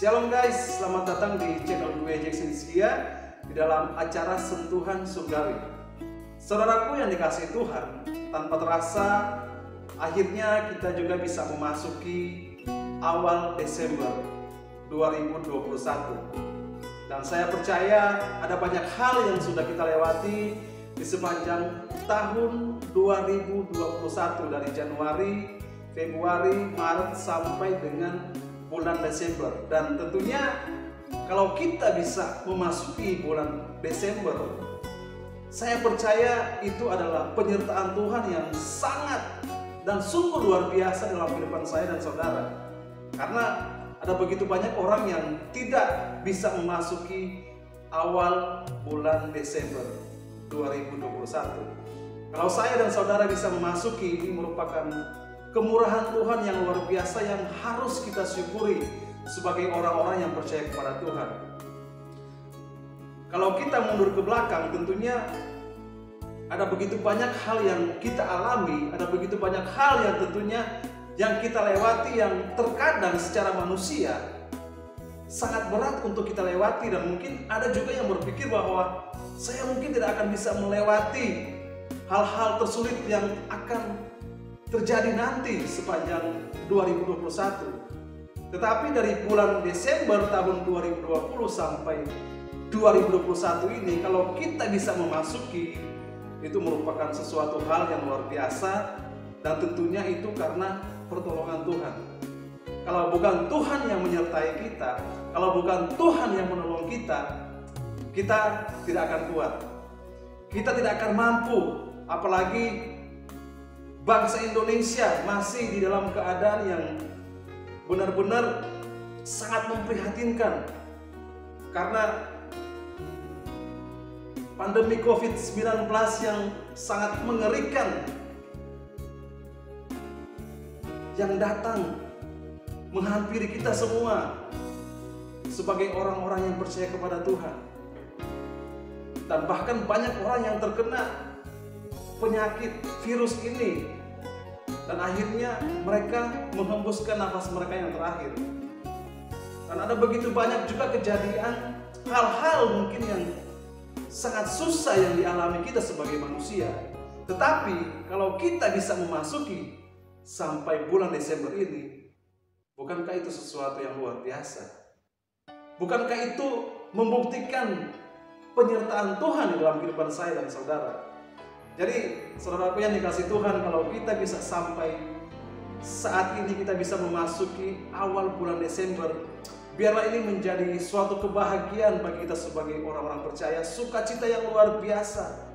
Shalom guys, selamat datang di channel gue Jackson Iskia di dalam acara Sentuhan Surgawi. Saudaraku yang dikasihi Tuhan, tanpa terasa akhirnya kita juga bisa memasuki awal Desember 2021. Dan saya percaya ada banyak hal yang sudah kita lewati di sepanjang tahun 2021 dari Januari, Februari, Maret sampai dengan bulan Desember. Dan tentunya kalau kita bisa memasuki bulan Desember, saya percaya itu adalah penyertaan Tuhan yang sangat dan sungguh luar biasa dalam kehidupan saya dan saudara. Karena ada begitu banyak orang yang tidak bisa memasuki awal bulan Desember 2021. Kalau saya dan saudara bisa memasuki, ini merupakan kemurahan Tuhan yang luar biasa yang harus kita syukuri sebagai orang-orang yang percaya kepada Tuhan. Kalau kita mundur ke belakang, tentunya ada begitu banyak hal yang kita alami, ada begitu banyak hal yang tentunya yang kita lewati yang terkadang secara manusia sangat berat untuk kita lewati. Dan mungkin ada juga yang berpikir bahwa saya mungkin tidak akan bisa melewati hal-hal tersulit yang akan terjadi nanti sepanjang 2021. Tetapi dari bulan Desember tahun 2020 sampai 2021 ini, kalau kita bisa memasuki, itu merupakan sesuatu hal yang luar biasa. Dan tentunya itu karena pertolongan Tuhan. Kalau bukan Tuhan yang menyertai kita, kalau bukan Tuhan yang menolong kita, kita tidak akan kuat, kita tidak akan mampu. Apalagi bangsa Indonesia masih di dalam keadaan yang benar-benar sangat memprihatinkan karena pandemi COVID-19 yang sangat mengerikan yang datang menghampiri kita semua sebagai orang-orang yang percaya kepada Tuhan. Dan bahkan banyak orang yang terkena penyakit virus ini, dan akhirnya mereka menghembuskan nafas mereka yang terakhir. Dan ada begitu banyak juga kejadian hal-hal mungkin yang sangat susah yang dialami kita sebagai manusia. Tetapi kalau kita bisa memasuki sampai bulan Desember ini, bukankah itu sesuatu yang luar biasa? Bukankah itu membuktikan penyertaan Tuhan di dalam kehidupan saya dan saudara? Jadi saudaraku yang dikasihi Tuhan, kalau kita bisa sampai saat ini, kita bisa memasuki awal bulan Desember, biarlah ini menjadi suatu kebahagiaan bagi kita sebagai orang-orang percaya, sukacita yang luar biasa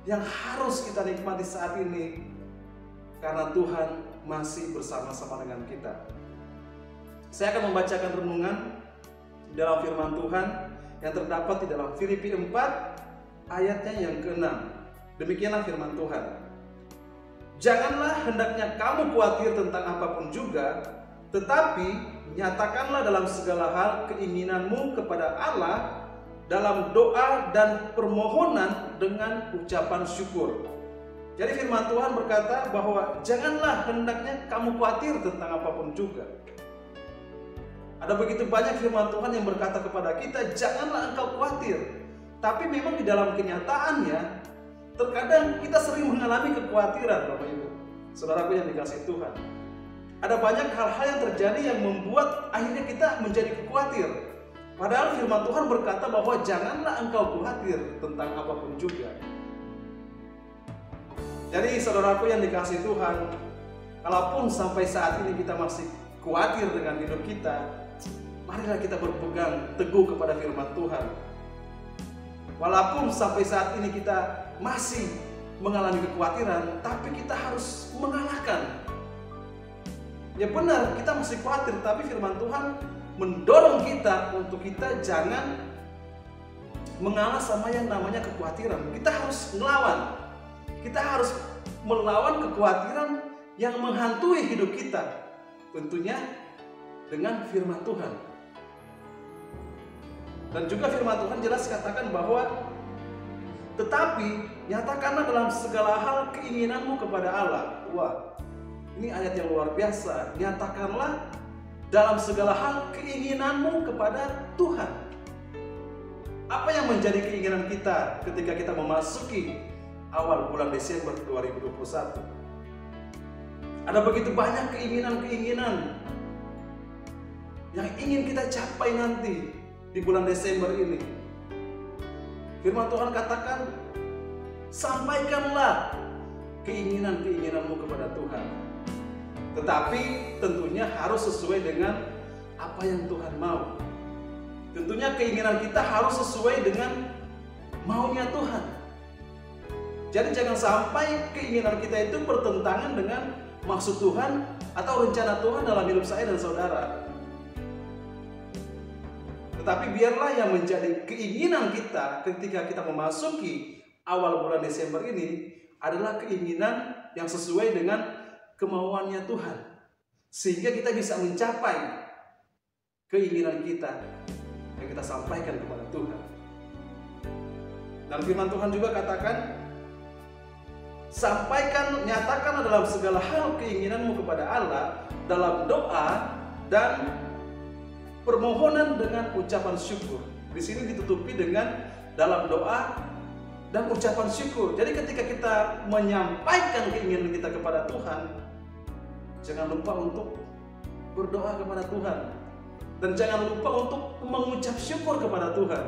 yang harus kita nikmati saat ini, karena Tuhan masih bersama-sama dengan kita. Saya akan membacakan renungan dalam firman Tuhan yang terdapat di dalam Filipi 4 ayatnya yang ke-6. Demikianlah firman Tuhan. Janganlah hendaknya kamu khawatir tentang apapun juga, tetapi nyatakanlah dalam segala hal keinginanmu kepada Allah dalam doa dan permohonan dengan ucapan syukur. Jadi firman Tuhan berkata bahwa janganlah hendaknya kamu khawatir tentang apapun juga. Ada begitu banyak firman Tuhan yang berkata kepada kita, janganlah engkau khawatir. Tapi memang di dalam kenyataannya, terkadang kita sering mengalami kekhawatiran, Bapak Ibu, saudaraku yang dikasihi Tuhan. Ada banyak hal-hal yang terjadi yang membuat akhirnya kita menjadi khawatir. Padahal firman Tuhan berkata bahwa janganlah engkau khawatir tentang apapun juga. Jadi saudaraku yang dikasihi Tuhan, kalaupun sampai saat ini kita masih khawatir dengan hidup kita, marilah kita berpegang teguh kepada firman Tuhan. Walaupun sampai saat ini kita masih mengalami kekhawatiran, tapi kita harus mengalahkan. Ya benar, kita masih khawatir, tapi firman Tuhan mendorong kita untuk kita jangan mengalah sama yang namanya kekhawatiran. Kita harus melawan. Kita harus melawan kekhawatiran yang menghantui hidup kita. Tentunya dengan firman Tuhan. Dan juga firman Tuhan jelas katakan bahwa tetapi nyatakanlah dalam segala hal keinginanmu kepada Allah. Wah, ini ayat yang luar biasa. Nyatakanlah dalam segala hal keinginanmu kepada Tuhan. Apa yang menjadi keinginan kita ketika kita memasuki awal bulan Desember 2021? Ada begitu banyak keinginan-keinginan yang ingin kita capai nanti di bulan Desember ini. Firman Tuhan katakan, sampaikanlah keinginan-keinginanmu kepada Tuhan. Tetapi tentunya harus sesuai dengan apa yang Tuhan mau. Tentunya keinginan kita harus sesuai dengan maunya Tuhan. Jadi jangan sampai keinginan kita itu bertentangan dengan maksud Tuhan atau rencana Tuhan dalam hidup saya dan saudara. Tetapi biarlah yang menjadi keinginan kita ketika kita memasuki awal bulan Desember ini adalah keinginan yang sesuai dengan kemauannya Tuhan, sehingga kita bisa mencapai keinginan kita yang kita sampaikan kepada Tuhan. Dan firman Tuhan juga katakan, sampaikan, nyatakan dalam segala hal keinginanmu kepada Allah dalam doa dan permohonan dengan ucapan syukur. Di sini ditutupi dengan dalam doa dan ucapan syukur. Jadi ketika kita menyampaikan keinginan kita kepada Tuhan, jangan lupa untuk berdoa kepada Tuhan. Dan jangan lupa untuk mengucap syukur kepada Tuhan.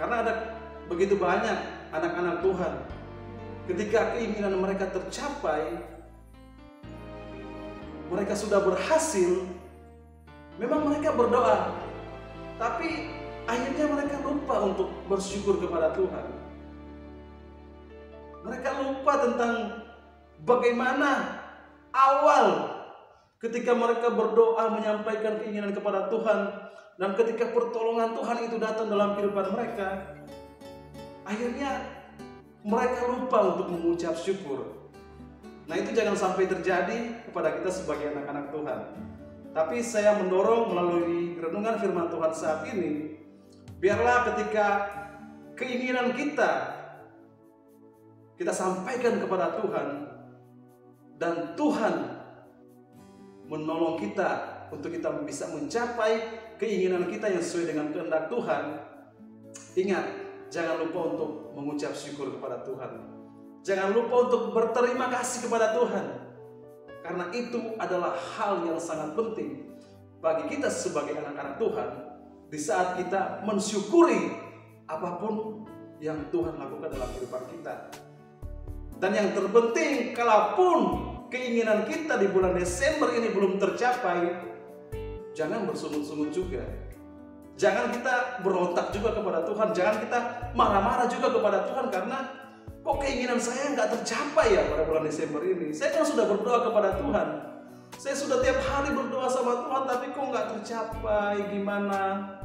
Karena ada begitu banyak anak-anak Tuhan, ketika keinginan mereka tercapai, mereka sudah berhasil, memang mereka berdoa, tapi akhirnya mereka lupa untuk bersyukur kepada Tuhan. Mereka lupa tentang bagaimana awal ketika mereka berdoa menyampaikan keinginan kepada Tuhan, dan ketika pertolongan Tuhan itu datang dalam kehidupan mereka, akhirnya mereka lupa untuk mengucap syukur. Nah, itu jangan sampai terjadi kepada kita sebagai anak-anak Tuhan. Tapi saya mendorong melalui renungan firman Tuhan saat ini, biarlah ketika keinginan kita sampaikan kepada Tuhan, dan Tuhan menolong kita untuk kita bisa mencapai keinginan kita yang sesuai dengan kehendak Tuhan. Ingat, jangan lupa untuk mengucap syukur kepada Tuhan. Jangan lupa untuk berterima kasih kepada Tuhan. Karena itu adalah hal yang sangat penting bagi kita sebagai anak-anak Tuhan di saat kita mensyukuri apapun yang Tuhan lakukan dalam kehidupan kita. Dan yang terpenting, kalaupun keinginan kita di bulan Desember ini belum tercapai, jangan bersungut-sungut juga. Jangan kita berontak juga kepada Tuhan. Jangan kita marah-marah juga kepada Tuhan karena kok keinginan saya nggak tercapai ya pada bulan Desember ini. Saya kan sudah berdoa kepada Tuhan. Saya sudah tiap hari berdoa sama Tuhan, tapi kok nggak tercapai, gimana?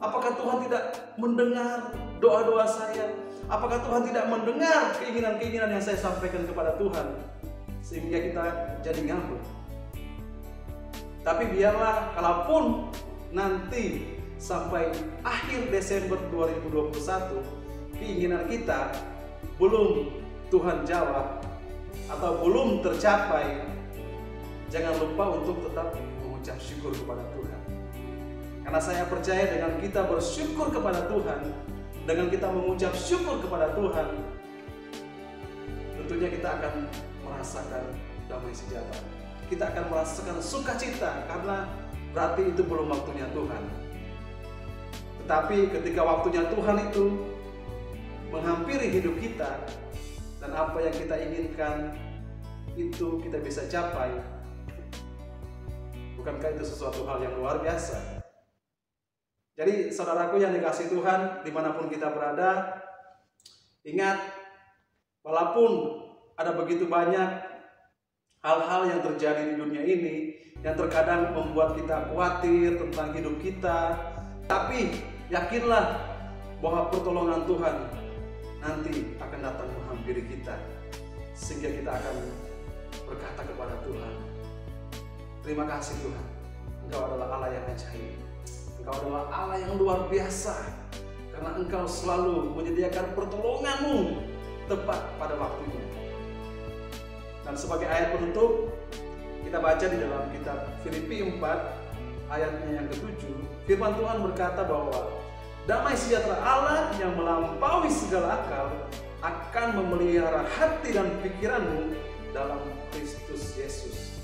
Apakah Tuhan tidak mendengar doa-doa saya? Apakah Tuhan tidak mendengar keinginan-keinginan yang saya sampaikan kepada Tuhan? Sehingga kita jadi ngambek. Tapi biarlah kalaupun nanti sampai akhir Desember 2021 keinginan kita belum Tuhan jawab atau belum tercapai, jangan lupa untuk tetap mengucap syukur kepada Tuhan. Karena saya percaya dengan kita bersyukur kepada Tuhan, dengan kita mengucap syukur kepada Tuhan, tentunya kita akan merasakan damai sejahtera. Kita akan merasakan sukacita karena berarti itu belum waktunya Tuhan. Tetapi ketika waktunya Tuhan itu menghampiri hidup kita dan apa yang kita inginkan itu kita bisa capai, bukankah itu sesuatu hal yang luar biasa? Jadi saudaraku yang dikasihi Tuhan, dimanapun kita berada, ingat, walaupun ada begitu banyak hal-hal yang terjadi di dunia ini yang terkadang membuat kita khawatir tentang hidup kita, tapi yakinlah bahwa pertolongan Tuhan nanti akan datang menghampiri kita, sehingga kita akan berkata kepada Tuhan, terima kasih Tuhan, Engkau adalah Allah yang ajaib, Engkau adalah Allah yang luar biasa, karena Engkau selalu menyediakan pertolongan-Mu tepat pada waktunya. Dan sebagai ayat penutup, Kita baca di dalam kitab Filipi 4 ayatnya yang ke-7, firman Tuhan berkata bahwa damai sejahtera Allah yang melampaui segala akal akan memelihara hati dan pikiranmu dalam Kristus Yesus.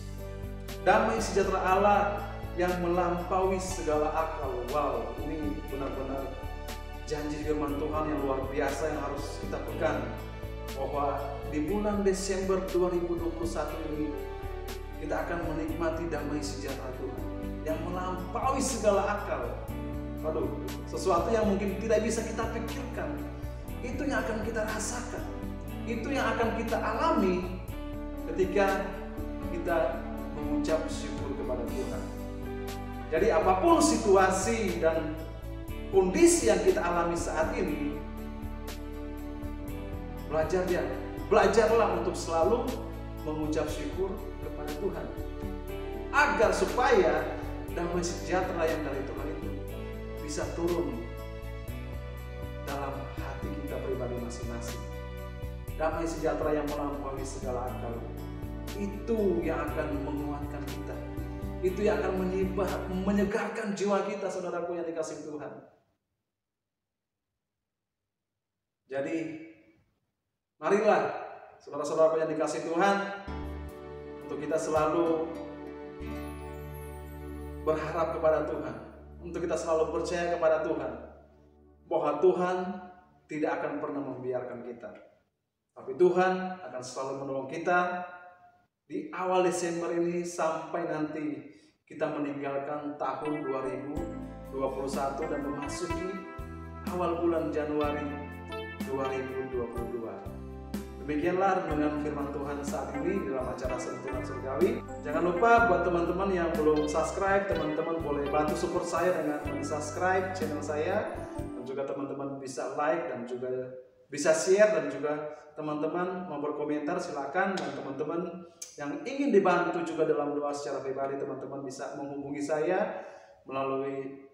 Damai sejahtera Allah yang melampaui segala akal. Wow, ini benar-benar janji firman Tuhan yang luar biasa yang harus kita pegang, bahwa di bulan Desember 2021 ini kita akan menikmati damai sejahtera Tuhan yang melampaui segala akal. Waduh, sesuatu yang mungkin tidak bisa kita pikirkan, itu yang akan kita rasakan, itu yang akan kita alami ketika kita mengucap syukur kepada Tuhan. Jadi apapun situasi dan kondisi yang kita alami saat ini, belajarlah untuk selalu mengucap syukur kepada Tuhan, agar supaya damai sejahtera yang dari Tuhan itu bisa turun dalam hati kita pribadi masing-masing. Damai sejahtera yang melampaui segala akal, itu yang akan menguatkan kita, itu yang akan menyegarkan jiwa kita, saudaraku yang dikasihi Tuhan. Jadi marilah saudara-saudaraku yang dikasihi Tuhan, untuk kita selalu berharap kepada Tuhan, untuk kita selalu percaya kepada Tuhan, bahwa Tuhan tidak akan pernah membiarkan kita, tapi Tuhan akan selalu menolong kita di awal Desember ini sampai nanti kita meninggalkan tahun 2021 dan memasuki awal bulan Januari 2022. Demikianlah renungan firman Tuhan saat ini dalam acara Sentuhan Surgawi. Jangan lupa buat teman-teman yang belum subscribe, teman-teman boleh bantu support saya dengan subscribe channel saya, dan juga teman-teman bisa like dan juga bisa share, dan juga teman-teman mau berkomentar silakan, dan teman-teman yang ingin dibantu juga dalam doa secara pribadi, teman-teman bisa menghubungi saya melalui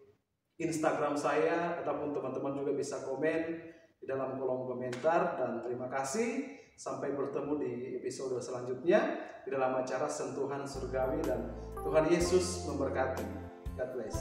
Instagram saya, ataupun teman-teman juga bisa komen di dalam kolom komentar. Dan terima kasih, sampai bertemu di episode selanjutnya di dalam acara Sentuhan Surgawi, dan Tuhan Yesus memberkati. God bless.